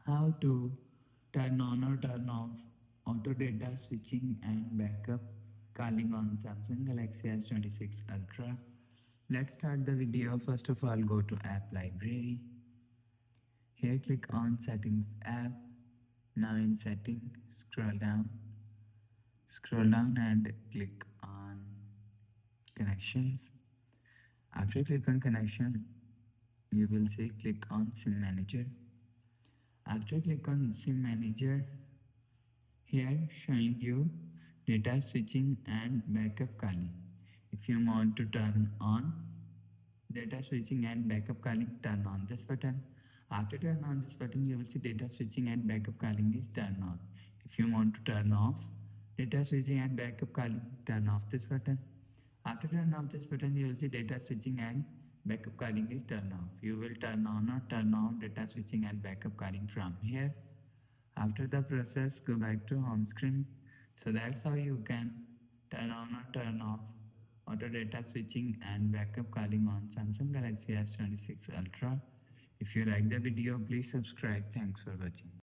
How to turn on or turn off auto data switching and backup calling on Samsung Galaxy S26 Ultra. Let's start the video. First of all, go to App Library. Here click on Settings app. Now in Setting, scroll down and click on Connections. After click on Connection, you will see click on SIM Manager. After click on SIM Manager, here showing you data switching and backup calling. If you want to turn on data switching and backup calling, turn on this button. After turn on this button, you will see data switching and backup calling is turned on. If you want to turn off data switching and backup calling, turn off this button. After turn off this button, you will see data switching and backup calling is turned off. You will turn on or turn off data switching and backup calling from here. After the process, go back to home screen. So that's how you can turn on or turn off auto data switching and backup calling on Samsung Galaxy S26 Ultra. If you like the video, please subscribe. Thanks for watching.